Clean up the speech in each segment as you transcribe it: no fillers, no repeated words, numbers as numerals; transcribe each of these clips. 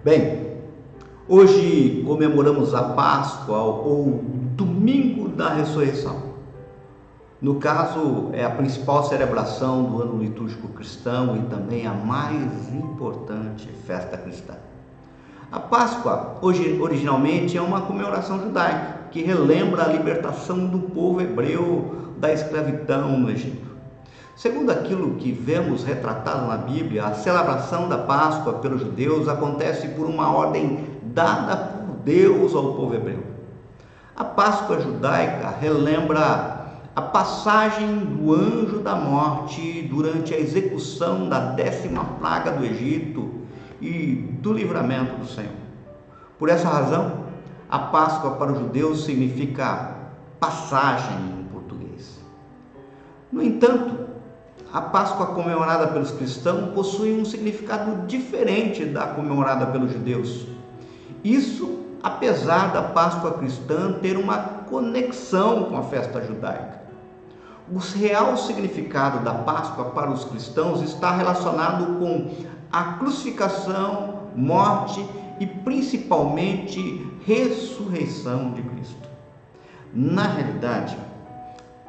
Bem, hoje comemoramos a Páscoa ou Domingo da Ressurreição. No caso, é a principal celebração do ano litúrgico cristão e também a mais importante festa cristã. A Páscoa, originalmente, é uma comemoração judaica que relembra a libertação do povo hebreu da escravidão no Egito. Segundo aquilo que vemos retratado na Bíblia, a celebração da Páscoa pelos judeus acontece por uma ordem dada por Deus ao povo hebreu. A Páscoa judaica relembra a passagem do anjo da morte durante a execução da 10ª praga do Egito e do livramento do Senhor. Por essa razão, a Páscoa para os judeus significa passagem em português. No entanto, a Páscoa comemorada pelos cristãos possui um significado diferente da comemorada pelos judeus. Isso apesar da Páscoa cristã ter uma conexão com a festa judaica. O real significado da Páscoa para os cristãos está relacionado com a crucificação, morte e principalmente ressurreição de Cristo. Na realidade,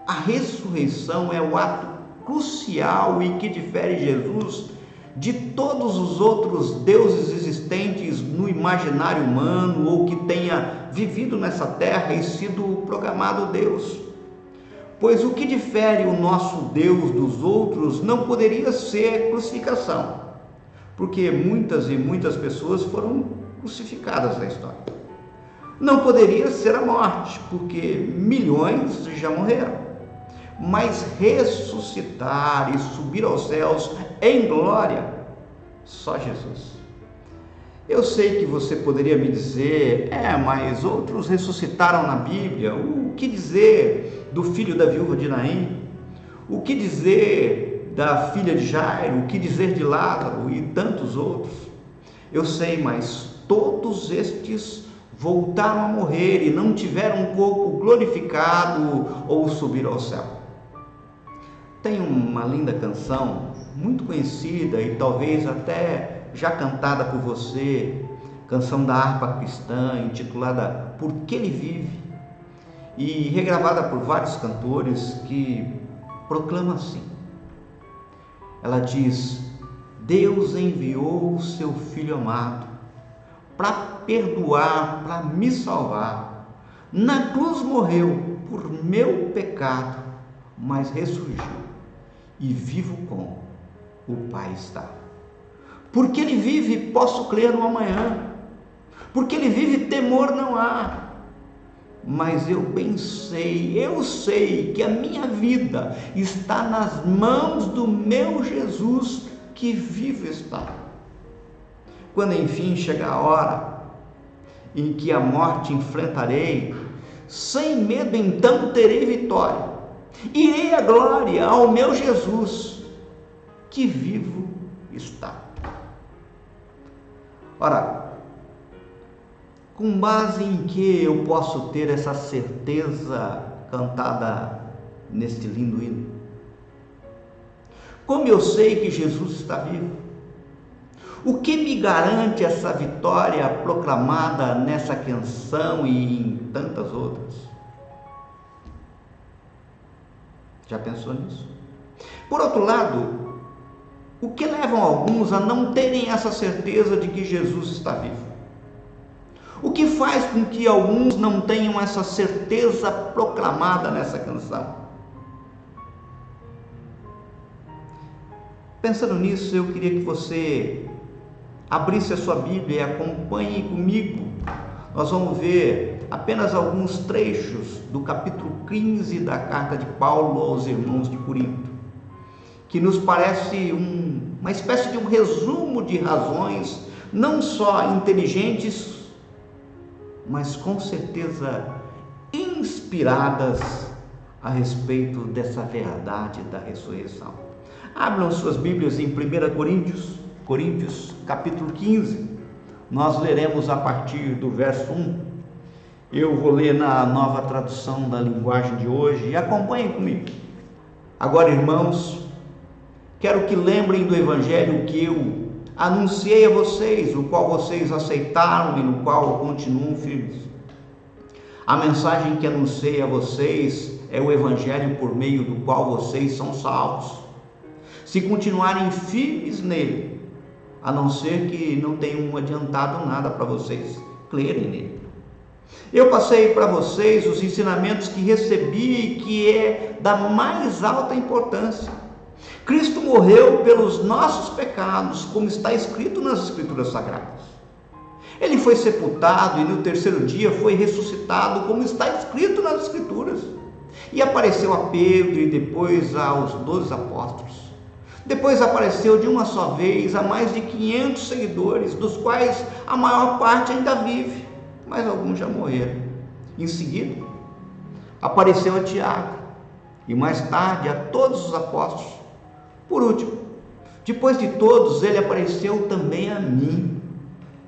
a ressurreição é o ato crucial e que difere Jesus de todos os outros deuses existentes no imaginário humano ou que tenha vivido nessa terra e sido proclamado Deus. Pois o que difere o nosso Deus dos outros não poderia ser crucificação, porque muitas pessoas foram crucificadas na história. Não poderia ser a morte, porque milhões já morreram. Mas ressuscitar e subir aos céus em glória, só Jesus. Eu sei que você poderia me dizer, mas outros ressuscitaram na Bíblia. O que dizer do filho da viúva de Naim? O que dizer da filha de Jairo? O que dizer de Lázaro e tantos outros? Eu sei, mas todos estes voltaram a morrer e não tiveram um corpo glorificado ou subir ao céu. Tem uma linda canção, muito conhecida e talvez até já cantada por você, canção da harpa cristã, intitulada Por que Ele Vive, e regravada por vários cantores, que proclama assim. Ela diz: Deus enviou o seu Filho amado para perdoar, para me salvar. Na cruz morreu por meu pecado, mas ressurgiu. E vivo com o Pai está. Porque Ele vive, posso crer no amanhã. Porque Ele vive, temor não há. Mas eu sei que a minha vida está nas mãos do meu Jesus, que vivo está. Quando enfim chegar a hora em que a morte enfrentarei, sem medo então terei vitória. Irei à glória ao meu Jesus, que vivo está. Ora, com base em que eu posso ter essa certeza cantada neste lindo hino? Como eu sei que Jesus está vivo? O que me garante essa vitória proclamada nessa canção e em tantas outras? Já pensou nisso? Por outro lado, o que leva alguns a não terem essa certeza de que Jesus está vivo? O que faz com que alguns não tenham essa certeza proclamada nessa canção? Pensando nisso, eu queria que você abrisse a sua Bíblia e acompanhe comigo. Nós vamos ver apenas alguns trechos do capítulo 15 da carta de Paulo aos irmãos de Corinto, que nos parece uma espécie de um resumo de razões, não só inteligentes, mas com certeza inspiradas a respeito dessa verdade da ressurreição. Abram suas Bíblias em 1 Coríntios, capítulo 15. Nós leremos a partir do verso 1. Eu vou ler na Nova Tradução da Linguagem de hoje e acompanhem comigo. Agora, irmãos, quero que lembrem do Evangelho que eu anunciei a vocês, o qual vocês aceitaram e no qual continuam firmes. A mensagem que anunciei a vocês é o Evangelho por meio do qual vocês são salvos. Se continuarem firmes nele, a não ser que não tenham adiantado nada para vocês crerem nele. Eu passei para vocês os ensinamentos que recebi e que é da mais alta importância. Cristo morreu pelos nossos pecados, como está escrito nas Escrituras Sagradas. Ele foi sepultado e no terceiro dia foi ressuscitado, como está escrito nas Escrituras. E apareceu a Pedro e depois aos 12 apóstolos. Depois apareceu de uma só vez a mais de 500 seguidores, dos quais a maior parte ainda vive, mas alguns já morreram. Em seguida, apareceu a Tiago e mais tarde a todos os apóstolos. Por último, depois de todos, ele apareceu também a mim,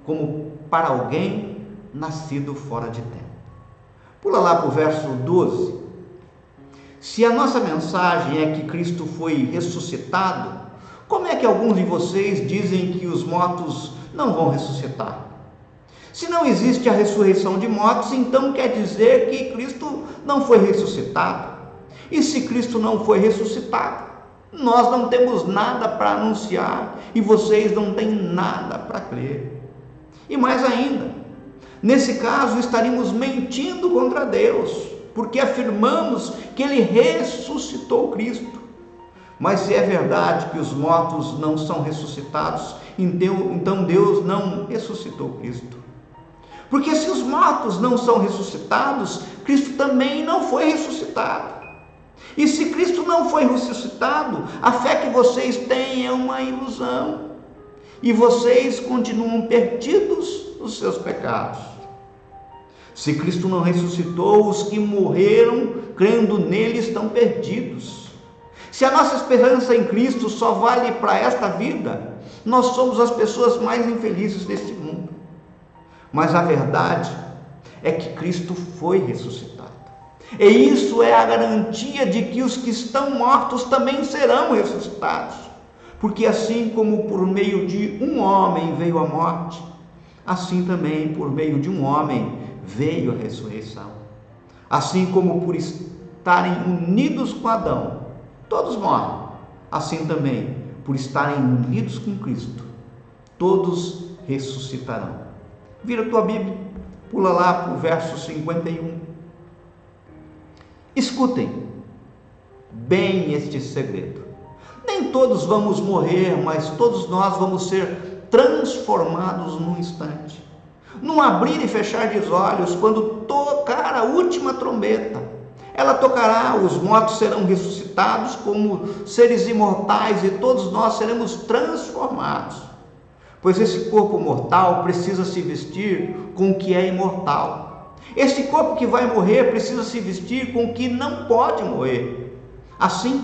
como para alguém nascido fora de tempo. Pula lá para o verso 12. Se a nossa mensagem é que Cristo foi ressuscitado, como é que alguns de vocês dizem que os mortos não vão ressuscitar? Se não existe a ressurreição de mortos, então quer dizer que Cristo não foi ressuscitado. E se Cristo não foi ressuscitado, nós não temos nada para anunciar e vocês não têm nada para crer. E mais ainda, nesse caso estaríamos mentindo contra Deus, porque afirmamos que Ele ressuscitou Cristo. Mas se é verdade que os mortos não são ressuscitados, então Deus não ressuscitou Cristo. Porque se os mortos não são ressuscitados, Cristo também não foi ressuscitado. E se Cristo não foi ressuscitado, a fé que vocês têm é uma ilusão. E vocês continuam perdidos nos seus pecados. Se Cristo não ressuscitou, os que morreram crendo nele estão perdidos. Se a nossa esperança em Cristo só vale para esta vida, nós somos as pessoas mais infelizes deste mundo. Mas a verdade é que Cristo foi ressuscitado. E isso é a garantia de que os que estão mortos também serão ressuscitados. Porque assim como por meio de um homem veio a morte, assim também por meio de um homem veio a ressurreição. Assim como por estarem unidos com Adão, todos morrem, assim também por estarem unidos com Cristo, todos ressuscitarão. Vira a tua Bíblia, pula lá para o verso 51. Escutem bem este segredo. Nem todos vamos morrer, mas todos nós vamos ser transformados num instante. Num abrir e fechar de olhos, quando tocar a última trombeta. Ela tocará, os mortos serão ressuscitados como seres imortais e todos nós seremos transformados. Pois esse corpo mortal precisa se vestir com o que é imortal. Esse corpo que vai morrer precisa se vestir com o que não pode morrer. Assim,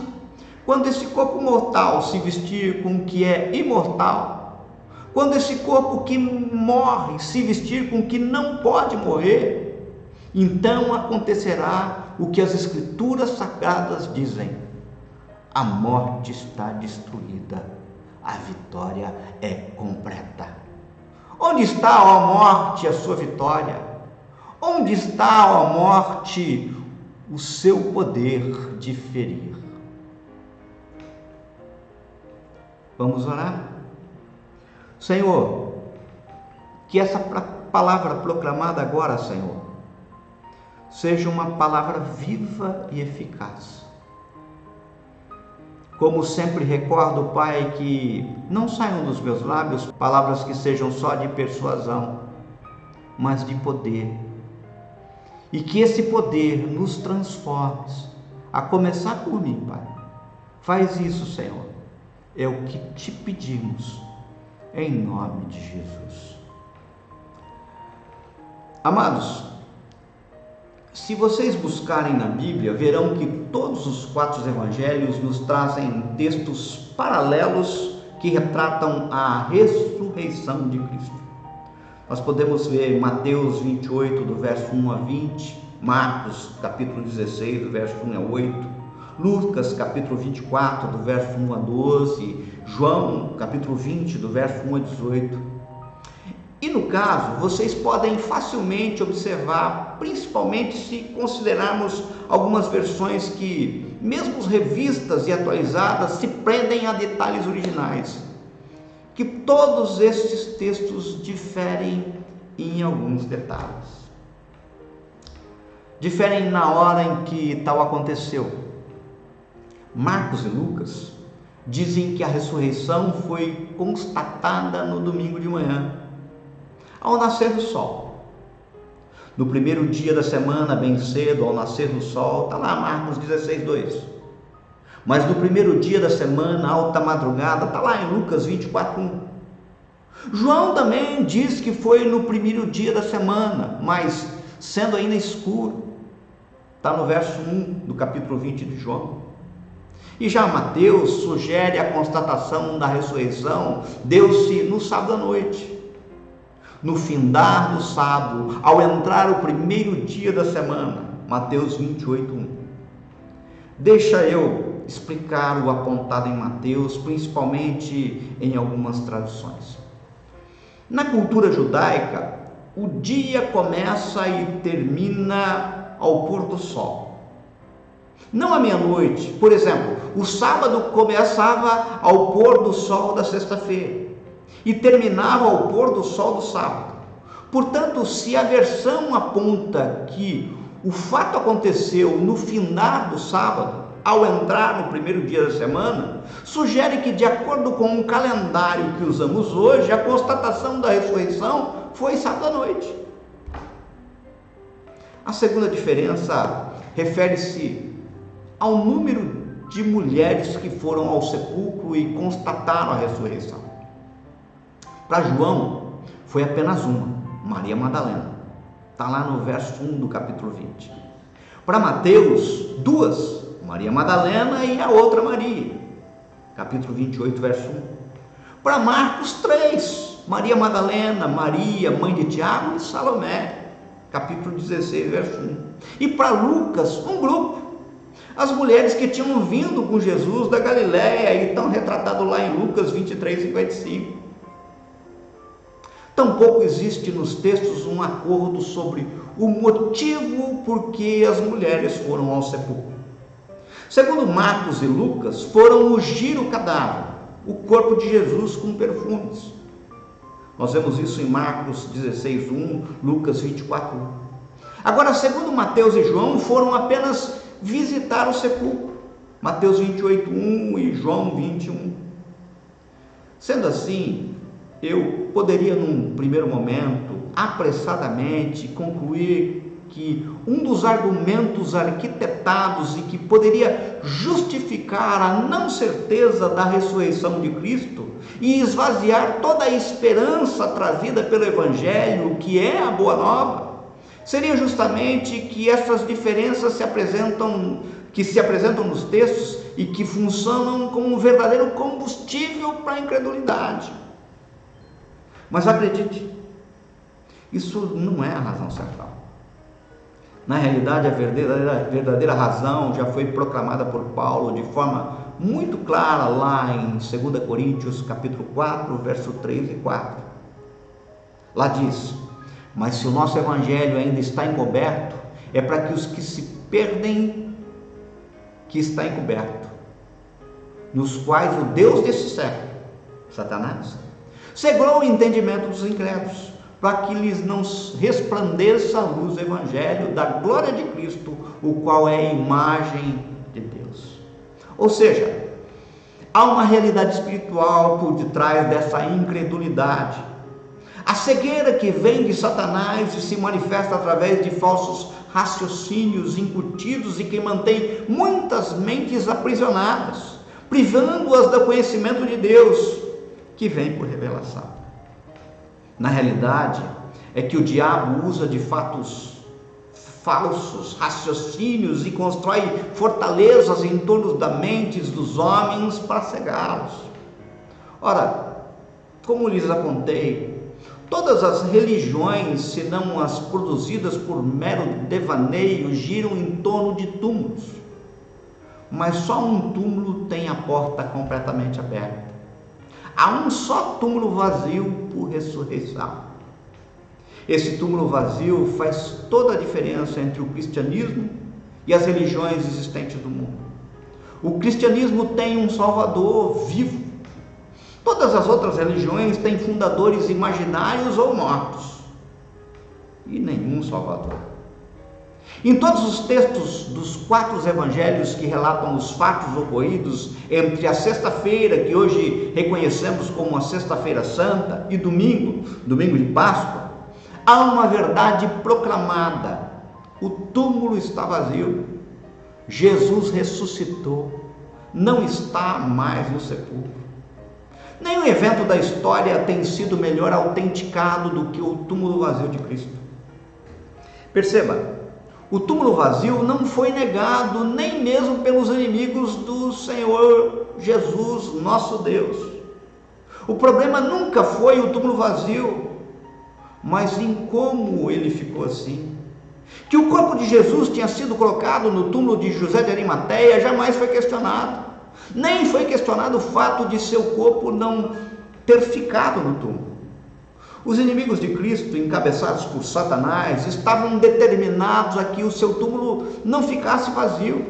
quando esse corpo mortal se vestir com o que é imortal, quando esse corpo que morre se vestir com o que não pode morrer, então acontecerá o que as Escrituras Sagradas dizem: a morte está destruída. A vitória é completa. Onde está, ó morte, a sua vitória? Onde está, ó morte, o seu poder de ferir? Vamos orar? Senhor, que essa palavra proclamada agora, Senhor, seja uma palavra viva e eficaz. Como sempre recordo, Pai, que não saiam dos meus lábios palavras que sejam só de persuasão, mas de poder. E que esse poder nos transforme, a começar por mim, Pai. Faz isso, Senhor. É o que te pedimos, em nome de Jesus. Amados, se vocês buscarem na Bíblia, verão que todos os 4 evangelhos nos trazem textos paralelos que retratam a ressurreição de Cristo. Nós podemos ver Mateus 28, do verso 1 a 20, Marcos, capítulo 16, do verso 1 a 8, Lucas, capítulo 24, do verso 1 a 12, João, capítulo 20, do verso 1 a 18. E no caso, vocês podem facilmente observar, principalmente se considerarmos algumas versões que, mesmo revistas e atualizadas, se prendem a detalhes originais, que todos estes textos diferem em alguns detalhes. Diferem na hora em que tal aconteceu. Marcos e Lucas dizem que a ressurreição foi constatada no domingo de manhã, ao nascer do sol. No primeiro dia da semana, bem cedo, ao nascer do sol, está lá Marcos 16, 2. Mas no primeiro dia da semana, alta madrugada, está lá em Lucas 24, 1. João também diz que foi no primeiro dia da semana, mas sendo ainda escuro. Está no verso 1 do capítulo 20 de João. E já Mateus sugere a constatação da ressurreição deu-se no sábado à noite. No findar do sábado, ao entrar o primeiro dia da semana, Mateus 28, 1. Deixa eu explicar o apontado em Mateus, principalmente em algumas traduções. Na cultura judaica, o dia começa e termina ao pôr do sol. Não à meia-noite. Por exemplo, o sábado começava ao pôr do sol da sexta-feira e terminava ao pôr do sol do sábado. Portanto, se a versão aponta que o fato aconteceu no findar do sábado, ao entrar no primeiro dia da semana, sugere que, de acordo com o calendário que usamos hoje, a constatação da ressurreição foi sábado à noite. A segunda diferença refere-se ao número de mulheres que foram ao sepulcro e constataram a ressurreição. Para João, foi apenas uma, Maria Madalena. Está lá no verso 1 do capítulo 20. Para Mateus, duas, Maria Madalena e a outra Maria. Capítulo 28, verso 1. Para Marcos, três, Maria Madalena, Maria, mãe de Tiago e Salomé. Capítulo 16, verso 1. E para Lucas, um grupo. As mulheres que tinham vindo com Jesus da Galiléia e estão retratados lá em Lucas 23, 55. Tampouco existe nos textos um acordo sobre o motivo por que as mulheres foram ao sepulcro. Segundo Marcos e Lucas, foram ungir o cadáver, o corpo de Jesus, com perfumes. Nós vemos isso em Marcos 16, 1, Lucas 24, 1. Agora, segundo Mateus e João, foram apenas visitar o sepulcro. Mateus 28, 1 e João 21. Sendo assim, eu poderia, num primeiro momento, apressadamente, concluir que um dos argumentos arquitetados e que poderia justificar a não certeza da ressurreição de Cristo e esvaziar toda a esperança trazida pelo Evangelho, que é a Boa Nova, seria justamente que essas diferenças se apresentam nos textos e que funcionam como um verdadeiro combustível para a incredulidade. Mas acredite, isso não é a razão central. Na realidade, a verdadeira razão já foi proclamada por Paulo de forma muito clara lá em 2 Coríntios capítulo 4, verso 3 e 4. Lá diz: mas se o nosso evangelho ainda está encoberto, é para que os que se perdem, que está encoberto, nos quais o Deus desse século, Satanás, cegou o entendimento dos incrédulos, para que lhes não resplandeça a luz do Evangelho da glória de Cristo, o qual é a imagem de Deus. Ou seja, há uma realidade espiritual por detrás dessa incredulidade. A cegueira que vem de Satanás e se manifesta através de falsos raciocínios incutidos e que mantém muitas mentes aprisionadas, privando-as do conhecimento de Deus, que vem por revelação. Na realidade, é que o diabo usa de fatos falsos, raciocínios, e constrói fortalezas em torno das mentes dos homens para cegá-los. Ora, como lhes apontei, todas as religiões, senão as produzidas por mero devaneio, giram em torno de túmulos. mas só um túmulo tem a porta completamente aberta. Há um só túmulo vazio por ressurreição. Esse túmulo vazio faz toda a diferença entre o cristianismo e as religiões existentes do mundo. O cristianismo tem um Salvador vivo. Todas as outras religiões têm fundadores imaginários ou mortos, e nenhum Salvador. Em todos os textos dos 4 evangelhos que relatam os fatos ocorridos entre a sexta-feira, que hoje reconhecemos como a Sexta-feira Santa, e domingo de Páscoa, há uma verdade proclamada: o túmulo está vazio, Jesus ressuscitou, não está mais no sepulcro. Nenhum evento da história tem sido melhor autenticado do que o túmulo vazio de Cristo. Perceba, o túmulo vazio não foi negado nem mesmo pelos inimigos do Senhor Jesus, nosso Deus. O problema nunca foi o túmulo vazio, mas em como ele ficou assim. Que o corpo de Jesus tinha sido colocado no túmulo de José de Arimateia jamais foi questionado. Nem foi questionado o fato de seu corpo não ter ficado no túmulo. Os inimigos de Cristo, encabeçados por Satanás, estavam determinados a que o seu túmulo não ficasse vazio.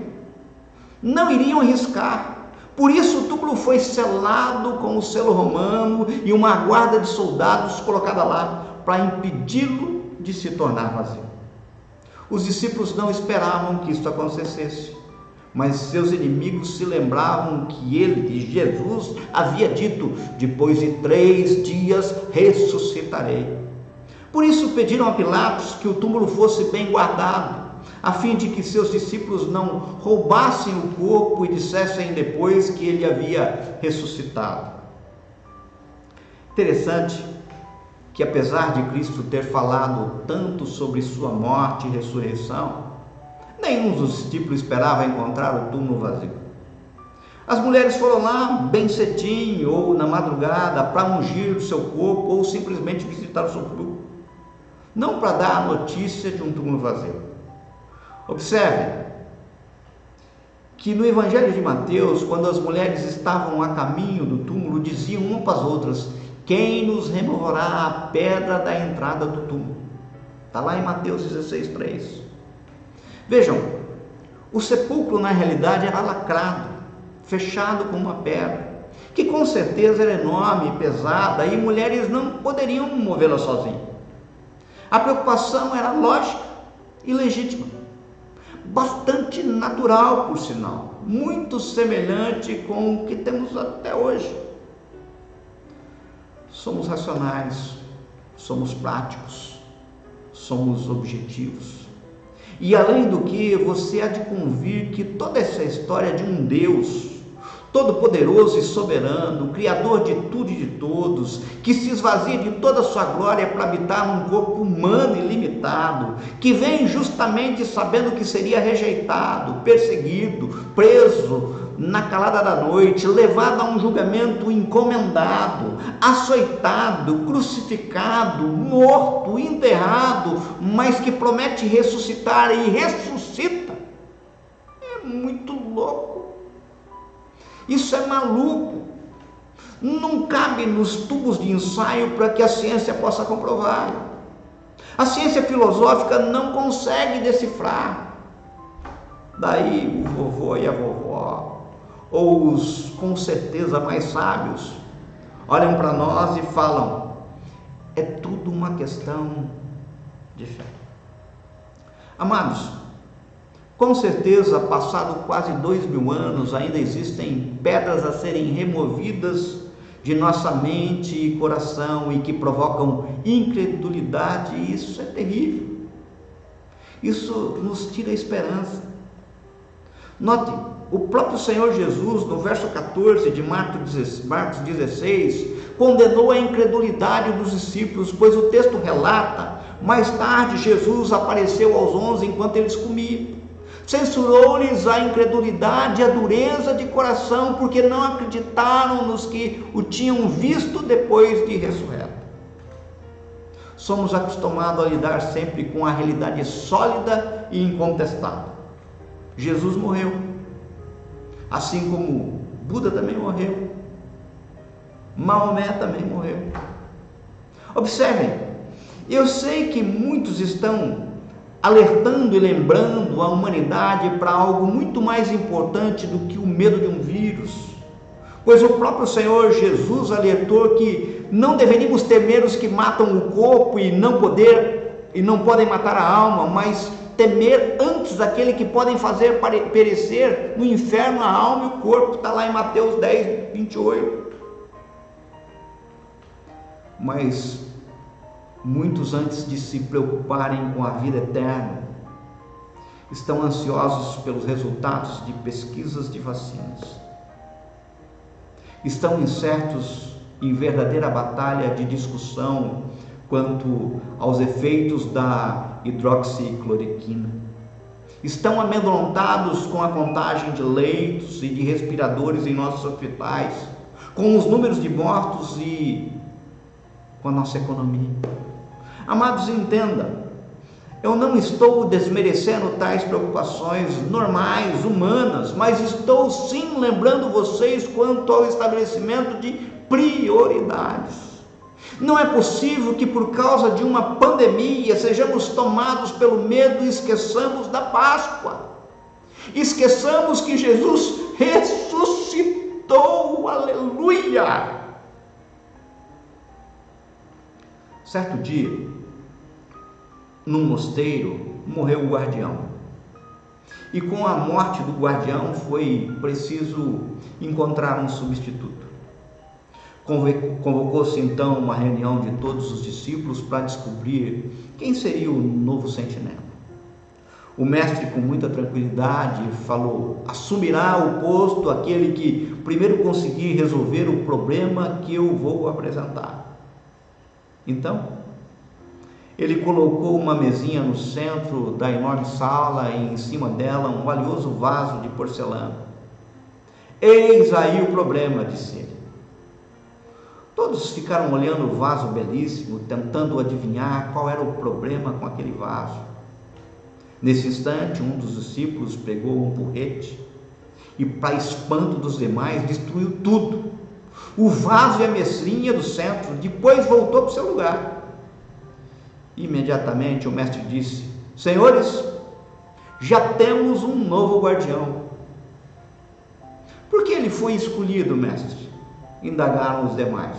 Não iriam arriscar. Por isso o túmulo foi selado com o selo romano e uma guarda de soldados colocada lá para impedi-lo de se tornar vazio. Os discípulos não esperavam que isso acontecesse, mas seus inimigos se lembravam que ele, Jesus, havia dito: depois de 3 dias ressuscitarei. Por isso pediram a Pilatos que o túmulo fosse bem guardado, a fim de que seus discípulos não roubassem o corpo e dissessem depois que ele havia ressuscitado. Interessante que, apesar de Cristo ter falado tanto sobre sua morte e ressurreição, nenhum dos discípulos esperava encontrar o túmulo vazio. As mulheres foram lá bem cedinho ou na madrugada para ungir o seu corpo ou simplesmente visitar o sepulcro, não para dar a notícia de um túmulo vazio. Observe que no Evangelho de Mateus, quando as mulheres estavam a caminho do túmulo, diziam uma para as outras: quem nos removerá a pedra da entrada do túmulo? Está lá em Mateus 16:3. Vejam, o sepulcro na realidade era lacrado, fechado com uma pedra, que com certeza era enorme e pesada, e mulheres não poderiam movê-la sozinhas. A preocupação era lógica e legítima, bastante natural, por sinal, muito semelhante com o que temos até hoje. Somos racionais, somos práticos, somos objetivos. E além do que, você há de convir que toda essa história é de um Deus todo-poderoso e soberano, criador de tudo e de todos, que se esvazia de toda a sua glória para habitar num corpo humano e limitado, que vem justamente sabendo que seria rejeitado, perseguido, preso na calada da noite, levado a um julgamento encomendado, açoitado, crucificado, morto, enterrado, mas que promete ressuscitar e ressuscita. É muito louco. Isso é maluco. Não cabe nos tubos de ensaio para que a ciência possa comprovar. A ciência filosófica não consegue decifrar. Daí o vovô e a vovó, ou os com certeza mais sábios, olham para nós e falam: é tudo uma questão de fé. Amados, com certeza, passado quase 2000 anos, ainda existem pedras a serem removidas de nossa mente e coração e que provocam incredulidade, e isso é terrível. Isso nos tira a esperança. Note, o próprio Senhor Jesus, no verso 14 de Marcos 16, condenou a incredulidade dos discípulos, pois o texto relata: mais tarde Jesus apareceu aos 11 enquanto eles comiam. Censurou-lhes a incredulidade e a dureza de coração, porque não acreditaram nos que o tinham visto depois de ressurreto. Somos acostumados a lidar sempre com a realidade sólida e incontestável. Jesus morreu. Assim como Buda também morreu, Maomé também morreu. Observem, eu sei que muitos estão alertando e lembrando a humanidade para algo muito mais importante do que o medo de um vírus, pois o próprio Senhor Jesus alertou que não deveríamos temer os que matam o corpo e não podem matar a alma, mas temer antes daquele que podem fazer perecer no inferno a alma e o corpo. Está lá em Mateus 10, 28. Mas muitos, antes de se preocuparem com a vida eterna, estão ansiosos pelos resultados de pesquisas de vacinas. Estão incertos em verdadeira batalha de discussão quanto aos efeitos da hidroxicloroquina. Estão amedrontados com a contagem de leitos e de respiradores em nossos hospitais, com os números de mortos e com a nossa economia. Amados, entenda, eu não estou desmerecendo tais preocupações normais, humanas, mas estou sim lembrando vocês quanto ao estabelecimento de prioridades. Não é possível que por causa de uma pandemia sejamos tomados pelo medo e esqueçamos da Páscoa. Esqueçamos que Jesus ressuscitou, aleluia! Certo dia, num mosteiro, morreu o guardião. E com a morte do guardião foi preciso encontrar um substituto. Convocou-se então uma reunião de todos os discípulos para descobrir quem seria o novo sentinela. O mestre, com muita tranquilidade, falou: assumirá o posto aquele que primeiro conseguir resolver o problema que eu vou apresentar. Então, ele colocou uma mesinha no centro da enorme sala e em cima dela um valioso vaso de porcelana. Eis aí o problema, disse ele. Todos ficaram olhando o vaso belíssimo, tentando adivinhar qual era o problema com aquele vaso. Nesse instante, um dos discípulos pegou um porrete e, para espanto dos demais, destruiu tudo. O vaso e a mesinha do centro. Depois voltou para o seu lugar. Imediatamente o mestre disse: senhores, já temos um novo guardião. Por que ele foi escolhido, mestre? Indagaram os demais.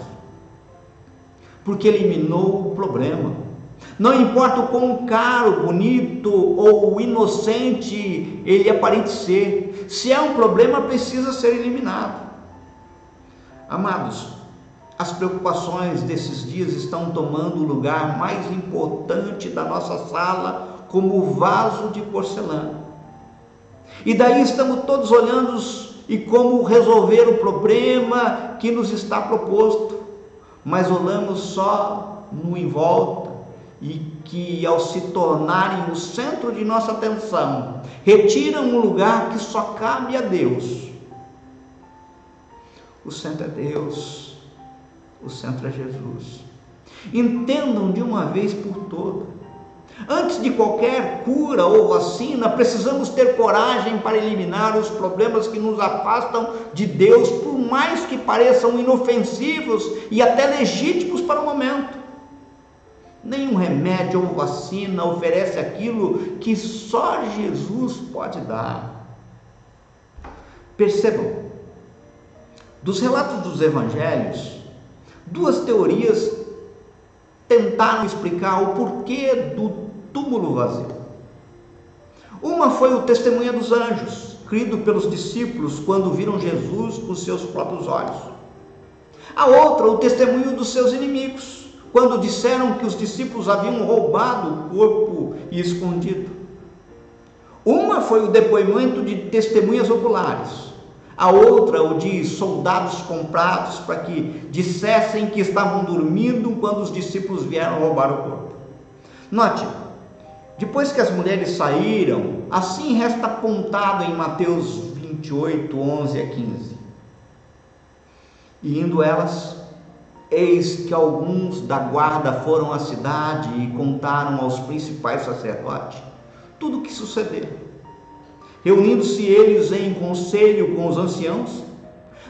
Porque eliminou o problema. Não importa o quão caro, bonito ou inocente ele aparente ser, se é um problema, precisa ser eliminado. Amados, as preocupações desses dias estão tomando o lugar mais importante da nossa sala, como o vaso de porcelana. E daí estamos todos olhando e como resolver o problema que nos está proposto, mas olhamos só no em volta e que, ao se tornarem o centro de nossa atenção, retiram um lugar que só cabe a Deus. O centro é Deus, o centro é Jesus. Entendam de uma vez por todas. Antes de qualquer cura ou vacina, precisamos ter coragem para eliminar os problemas que nos afastam de Deus, por mais que pareçam inofensivos e até legítimos para o momento. Nenhum remédio ou vacina oferece aquilo que só Jesus pode dar. Percebam, dos relatos dos evangelhos, duas teorias tentaram explicar o porquê do túmulo vazio. Uma foi o testemunho dos anjos, crido pelos discípulos quando viram Jesus com seus próprios olhos. A outra, o testemunho dos seus inimigos, quando disseram que os discípulos haviam roubado o corpo e escondido. Uma foi o depoimento de testemunhas oculares, a outra o de soldados comprados para que dissessem que estavam dormindo quando os discípulos vieram roubar o corpo. Note, depois que as mulheres saíram, assim resta apontado em Mateus 28, 11 a 15. E indo elas, eis que alguns da guarda foram à cidade e contaram aos principais sacerdotes tudo o que sucedeu. reunindo-se eles em conselho com os anciãos,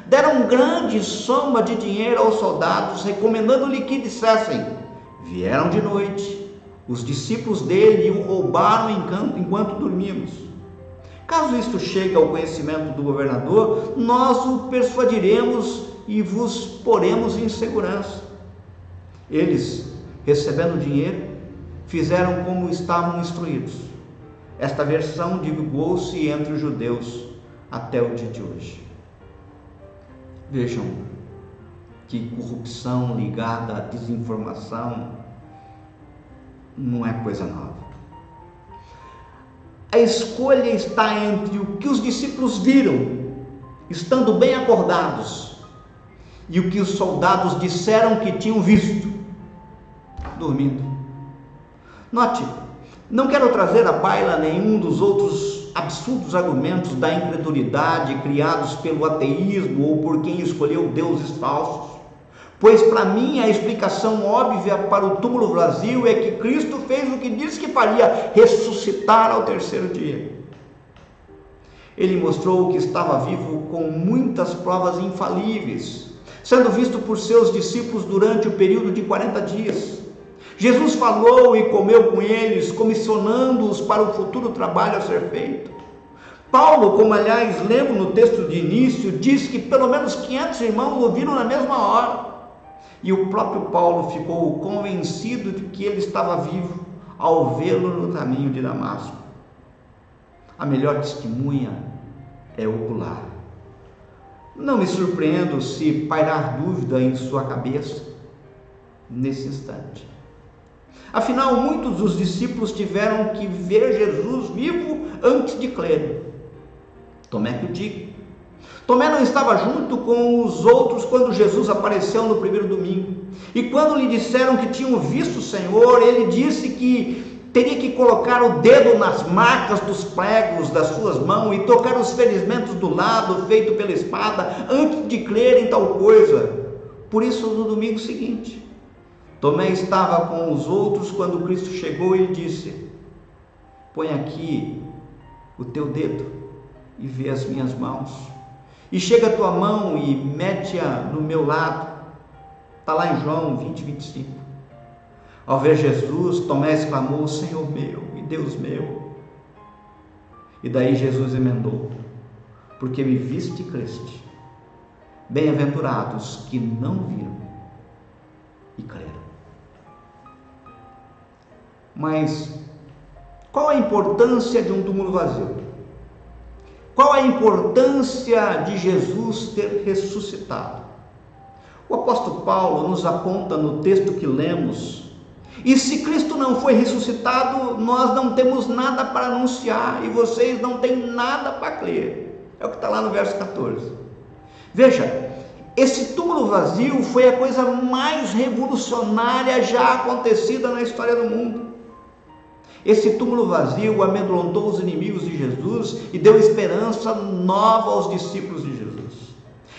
deram grande soma de dinheiro aos soldados, recomendando-lhe que dissessem: vieram de noite os discípulos dele e o roubaram enquanto dormimos. Caso isto chegue ao conhecimento do governador, nós o persuadiremos e vos poremos em segurança. Eles, recebendo o dinheiro, fizeram como estavam instruídos. Esta versão divulgou-se entre os judeus até o dia de hoje. Vejam que corrupção ligada à desinformação não é coisa nova. A escolha está entre o que os discípulos viram, estando bem acordados, e o que os soldados disseram que tinham visto, dormindo. Note, não quero trazer à baila nenhum dos outros absurdos argumentos da incredulidade criados pelo ateísmo ou por quem escolheu deuses falsos, pois para mim a explicação óbvia para o túmulo vazio é que Cristo fez o que disse que faria: ressuscitar ao terceiro dia. Ele mostrou que estava vivo com muitas provas infalíveis, sendo visto por seus discípulos durante o período de 40 dias. Jesus falou e comeu com eles, comissionando-os para o futuro trabalho a ser feito. Paulo, como aliás lembro no texto de início, diz que pelo menos 500 irmãos o viram na mesma hora. E o próprio Paulo ficou convencido de que ele estava vivo ao vê-lo no caminho de Damasco. A melhor testemunha é ocular. Não me surpreendo se pairar dúvida em sua cabeça nesse instante. Afinal, muitos dos discípulos tiveram que ver Jesus vivo antes de crer. Tomé que o diga. Tomé não estava junto com os outros quando Jesus apareceu no primeiro domingo. E quando lhe disseram que tinham visto o Senhor, ele disse que teria que colocar o dedo nas marcas dos pregos das suas mãos e tocar os ferimentos do lado feito pela espada antes de crer em tal coisa. Por isso, no domingo seguinte, Tomé estava com os outros quando Cristo chegou e lhe disse: põe aqui o teu dedo e vê as minhas mãos. E chega a tua mão e mete-a no meu lado. Está lá em João 20, 25. Ao ver Jesus, Tomé exclamou: Senhor meu e Deus meu. E daí Jesus emendou: porque me viste e creste. Bem-aventurados que não viram e creram. Mas qual a importância de um túmulo vazio? Qual a importância de Jesus ter ressuscitado? O apóstolo Paulo nos aponta no texto que lemos: e se Cristo não foi ressuscitado, nós não temos nada para anunciar, e vocês não têm nada para crer. É o que está lá no verso 14. Veja, esse túmulo vazio foi a coisa mais revolucionária já acontecida na história do mundo. Esse túmulo vazio amedrontou os inimigos de Jesus e deu esperança nova aos discípulos de Jesus.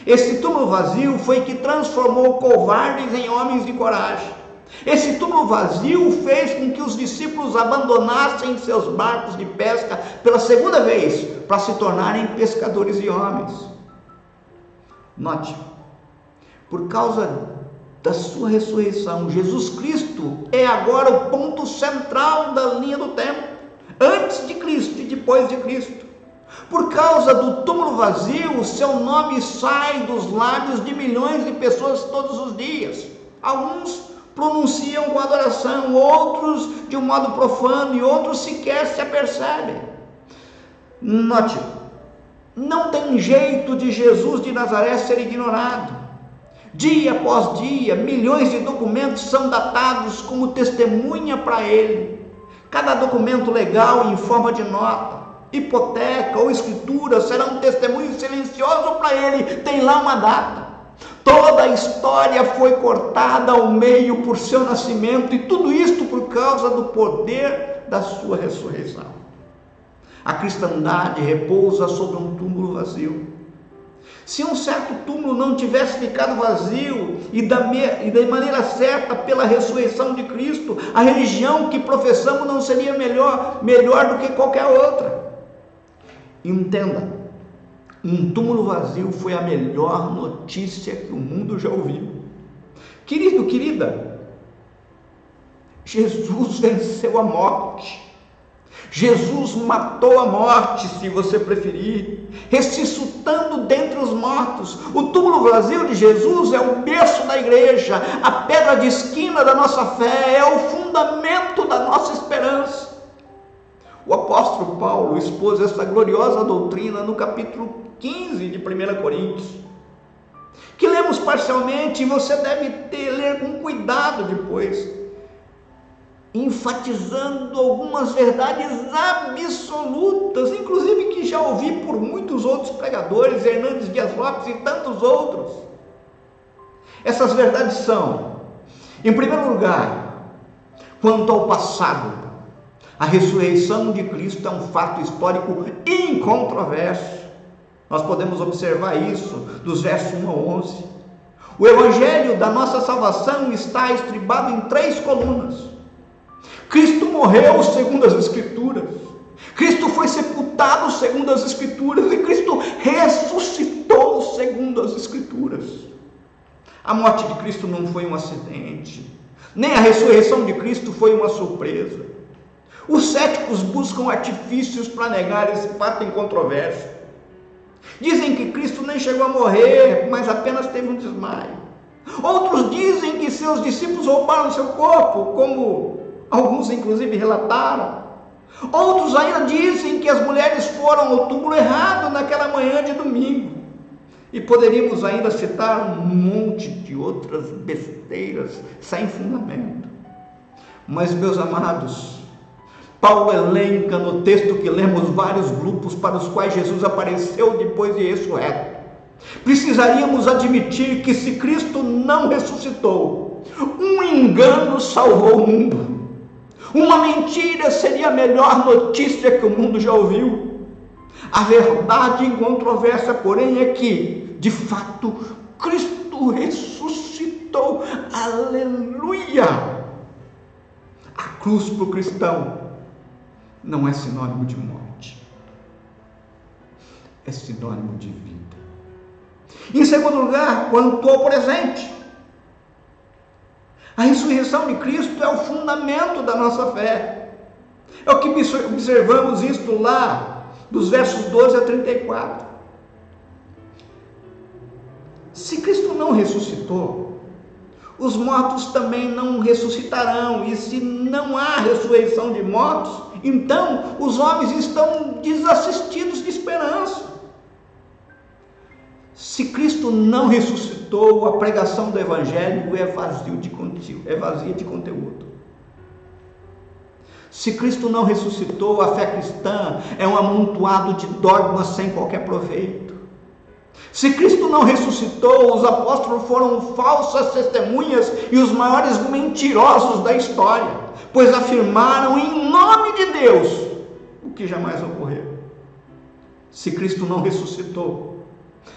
Esse túmulo vazio foi que transformou covardes em homens de coragem. Esse túmulo vazio fez com que os discípulos abandonassem seus barcos de pesca pela segunda vez para se tornarem pescadores de homens. Note, por causa da sua ressurreição, Jesus Cristo é agora o ponto central da linha do tempo, antes de Cristo e depois de Cristo. Por causa do túmulo vazio, seu nome sai dos lábios de milhões de pessoas todos os dias. Alguns pronunciam com adoração, outros de um modo profano e outros sequer se apercebem. Note, não tem jeito de Jesus de Nazaré ser ignorado. Dia após dia, milhões de documentos são datados como testemunha para ele. Cada documento legal em forma de nota, hipoteca ou escritura será um testemunho silencioso para ele. Tem lá uma data. Toda a história foi cortada ao meio por seu nascimento, e tudo isto por causa do poder da sua ressurreição. A cristandade repousa sobre um túmulo vazio. Se um certo túmulo não tivesse ficado vazio e da maneira certa pela ressurreição de Cristo, a religião que professamos não seria melhor do que qualquer outra. Entenda, um túmulo vazio foi a melhor notícia que o mundo já ouviu. Querido, querida, Jesus venceu a morte. Jesus matou a morte, se você preferir, ressuscitando dentre os mortos. O túmulo vazio de Jesus é o berço da igreja, a pedra de esquina da nossa fé, é o fundamento da nossa esperança. O apóstolo Paulo expôs essa gloriosa doutrina no capítulo 15 de 1 Coríntios, que lemos parcialmente e você deve ler com cuidado depois, enfatizando algumas verdades absolutas, inclusive que já ouvi por muitos outros pregadores, Hernandes Dias Lopes e tantos outros. Essas verdades são, em primeiro lugar, quanto ao passado, a ressurreição de Cristo é um fato histórico incontroverso. Nós podemos observar isso dos versos 1 ao 11. O evangelho da nossa salvação está estribado em 3 colunas. Cristo morreu segundo as Escrituras. Cristo foi sepultado segundo as Escrituras. E Cristo ressuscitou segundo as Escrituras. A morte de Cristo não foi um acidente. Nem a ressurreição de Cristo foi uma surpresa. Os céticos buscam artifícios para negar esse fato incontroverso. Dizem que Cristo nem chegou a morrer, mas apenas teve um desmaio. Outros dizem que seus discípulos roubaram seu corpo, como alguns inclusive relataram. Outros ainda dizem que as mulheres foram ao túmulo errado naquela manhã de domingo. E poderíamos ainda citar um monte de outras besteiras sem fundamento. Mas, meus amados, Paulo elenca no texto que lemos vários grupos para os quais Jesus apareceu depois de ressurreto. Precisaríamos admitir que se Cristo não ressuscitou, um engano salvou o mundo. Uma mentira seria a melhor notícia que o mundo já ouviu. A verdade incontroversa, porém, é que, de fato, Cristo ressuscitou. Aleluia! A cruz para o cristão não é sinônimo de morte, é sinônimo de vida. Em segundo lugar, quanto ao presente, a ressurreição de Cristo é o fundamento da nossa fé. É o que observamos isto lá, dos versos 12 a 34. Se Cristo não ressuscitou, os mortos também não ressuscitarão. E se não há ressurreição de mortos, então os homens estão desassistidos de esperança. Se Cristo não ressuscitou, a pregação do Evangelho é vazia de conteúdo. Se Cristo não ressuscitou, a fé cristã é um amontoado de dogmas sem qualquer proveito. Se Cristo não ressuscitou, os apóstolos foram falsas testemunhas e os maiores mentirosos da história, pois afirmaram em nome de Deus o que jamais ocorreu. Se Cristo não ressuscitou,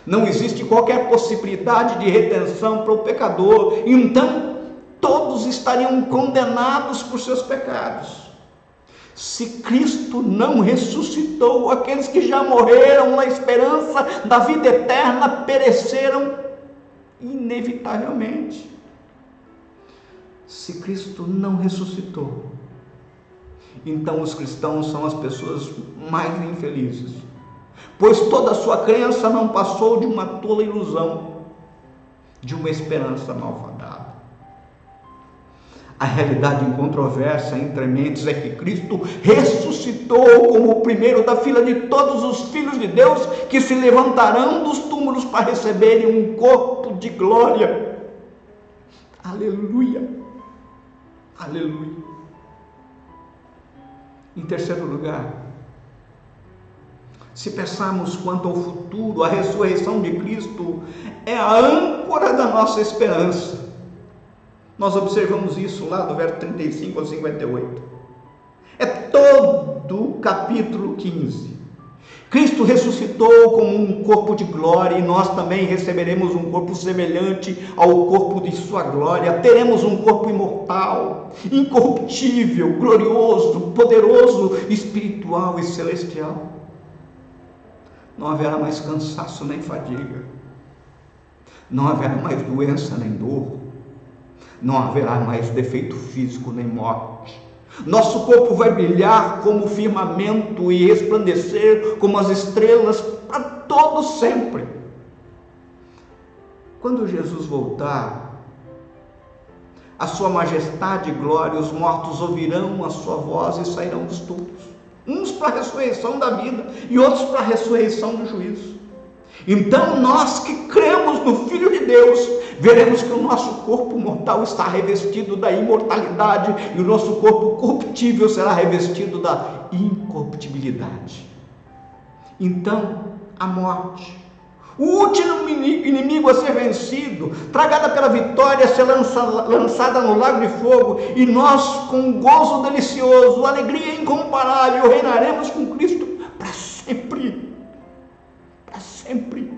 não existe qualquer possibilidade de redenção para o pecador, então todos estariam condenados por seus pecados. Se Cristo não ressuscitou, aqueles que já morreram na esperança da vida eterna pereceram inevitavelmente. Se Cristo não ressuscitou, então os cristãos são as pessoas mais infelizes, pois toda a sua crença não passou de uma tola ilusão, de uma esperança malfadada. A realidade incontroversa entre mentes é que Cristo ressuscitou como o primeiro da fila de todos os filhos de Deus que se levantarão dos túmulos para receberem um corpo de glória. Aleluia! Aleluia! Em terceiro lugar, se pensarmos quanto ao futuro, a ressurreição de Cristo é a âncora da nossa esperança. Nós observamos isso lá do verso 35 ao 58. É todo o capítulo 15. Cristo ressuscitou como um corpo de glória e nós também receberemos um corpo semelhante ao corpo de sua glória. Teremos um corpo imortal, incorruptível, glorioso, poderoso, espiritual e celestial. não haverá mais cansaço nem fadiga, não haverá mais doença nem dor, não haverá mais defeito físico nem morte. Nosso corpo vai brilhar como o firmamento e resplandecer como as estrelas para todo sempre. Quando Jesus voltar, a sua majestade e glória, os mortos ouvirão a sua voz e sairão dos túmulos, uns para a ressurreição da vida e outros para a ressurreição do juízo. Então nós que cremos no Filho de Deus, veremos que o nosso corpo mortal está revestido da imortalidade e o nosso corpo corruptível será revestido da incorruptibilidade. Então a morte, o último inimigo a ser vencido, tragada pela vitória, a ser lançada no lago de fogo, e nós, com um gozo delicioso, alegria incomparável, reinaremos com Cristo para sempre. Para sempre.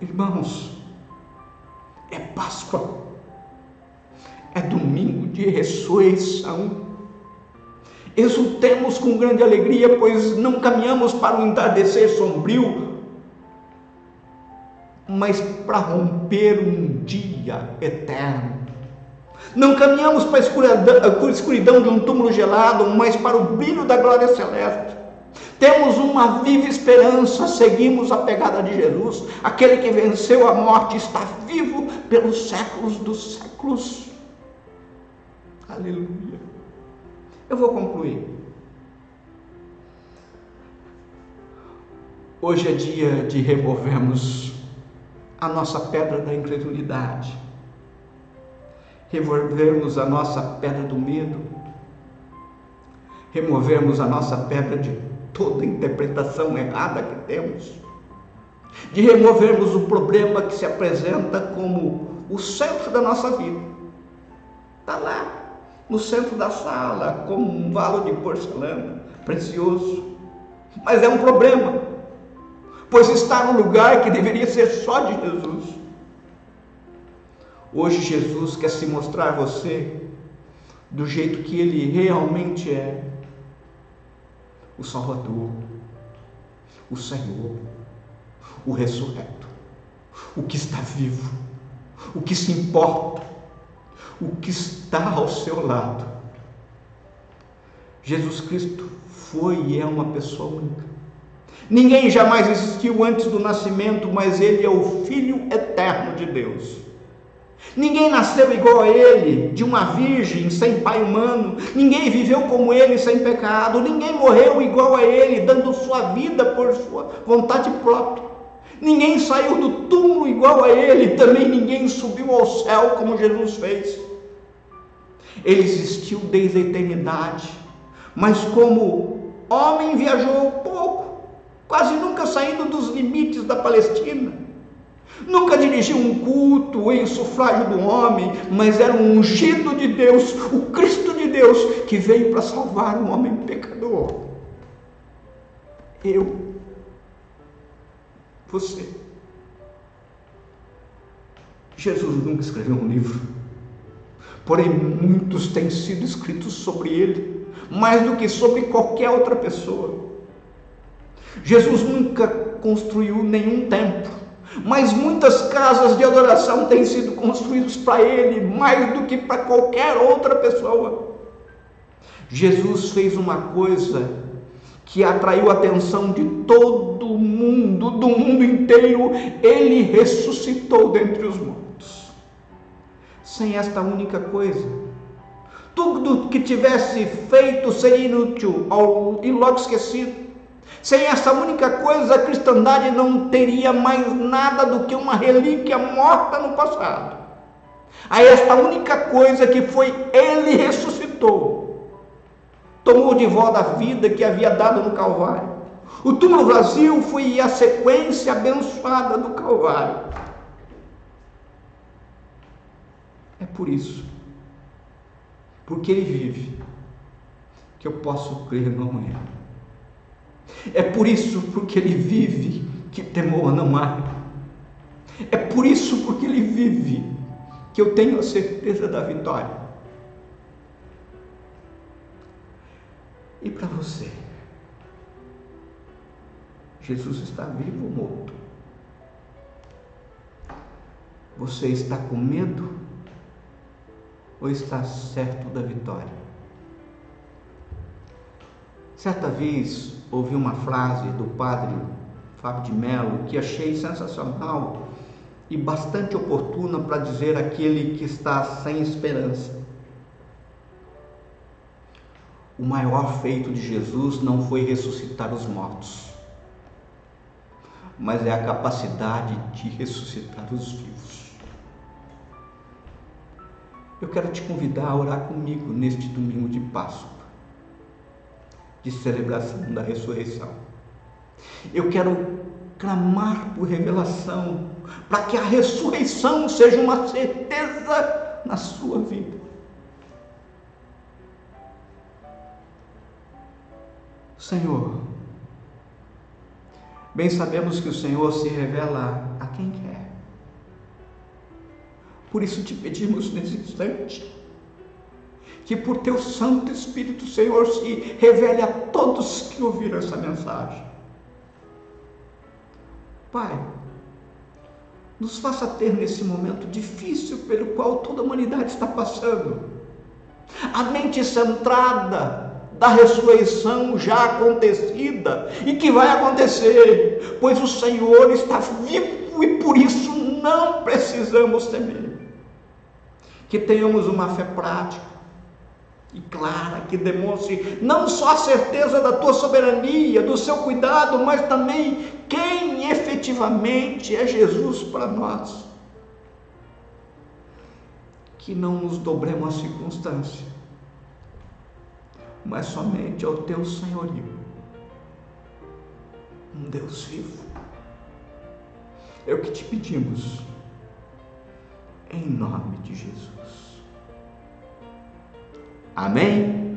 Irmãos, é Páscoa, é domingo de ressurreição. Exultemos com grande alegria, pois não caminhamos para um entardecer sombrio, mas para romper um dia eterno. Não caminhamos para a escuridão de um túmulo gelado, mas para o brilho da glória celeste. Temos uma viva esperança, seguimos a pegada de Jesus, aquele que venceu a morte, está vivo pelos séculos dos séculos. Aleluia. Eu vou concluir. Hoje é dia de removermos a nossa pedra da incredulidade, removermos a nossa pedra do medo, removermos a nossa pedra de toda interpretação errada que temos, de removermos o problema que se apresenta como o centro da nossa vida. Está lá, no centro da sala, como um valo de porcelana, precioso, mas é um problema, pois está no lugar que deveria ser só de Jesus. Hoje Jesus quer se mostrar a você do jeito que Ele realmente é: o Salvador, o Senhor, o ressurreto, o que está vivo, o que se importa, o que está ao seu lado. Jesus Cristo foi e é uma pessoa única. Ninguém jamais existiu antes do nascimento, mas Ele é o Filho eterno de Deus. Ninguém nasceu igual a Ele, de uma virgem, sem pai humano. Ninguém viveu como Ele, sem pecado. Ninguém morreu igual a Ele, dando sua vida por sua vontade própria. Ninguém saiu do túmulo igual a Ele. Também ninguém subiu ao céu como Jesus fez. Ele existiu desde a eternidade, mas como homem viajou pouco, quase nunca saindo dos limites da Palestina. Nunca dirigiu um culto em sufrágio do homem, mas era um ungido de Deus, o Cristo de Deus, que veio para salvar um homem pecador. Eu, você. Jesus nunca escreveu um livro, porém muitos têm sido escritos sobre ele, mais do que sobre qualquer outra pessoa. Jesus nunca construiu nenhum templo, mas muitas casas de adoração têm sido construídas para Ele, mais do que para qualquer outra pessoa. Jesus fez uma coisa que atraiu a atenção de todo mundo, do mundo inteiro. Ele ressuscitou dentre os mortos. Sem esta única coisa, tudo que tivesse feito seria inútil e logo esquecido. Sem essa única coisa, a cristandade não teria mais nada do que uma relíquia morta no passado. A esta única coisa que foi Ele ressuscitou, tomou de volta a vida que havia dado no Calvário. O túmulo vazio foi a sequência abençoada do Calvário. É por isso, porque Ele vive, que eu posso crer no amanhã. É por isso, porque Ele vive, que temor não há. É por isso, porque Ele vive, que eu tenho a certeza da vitória. E para você, Jesus está vivo ou morto? Você está com medo ou está certo da vitória? Certa vez ouvi uma frase do padre Fábio de Mello que achei sensacional e bastante oportuna para dizer àquele que está sem esperança. O maior feito de Jesus não foi ressuscitar os mortos, mas é a capacidade de ressuscitar os vivos. Eu quero te convidar a orar comigo neste domingo de Páscoa, de celebração da ressurreição. Eu quero clamar por revelação, para que a ressurreição seja uma certeza na sua vida. Senhor, bem sabemos que o Senhor se revela a quem quer. Por isso te pedimos nesse instante, que por teu Santo Espírito, Senhor, se revele a todos que ouviram essa mensagem. Pai, nos faça ter nesse momento difícil pelo qual toda a humanidade está passando, a mente centrada da ressurreição já acontecida e que vai acontecer, pois o Senhor está vivo e por isso não precisamos temer. Que tenhamos uma fé prática e clara, que demonstre não só a certeza da tua soberania, do seu cuidado, mas também quem efetivamente é Jesus para nós. Que não nos dobremos à circunstância, mas somente ao teu senhorio, um Deus vivo. É o que te pedimos, em nome de Jesus. Amém?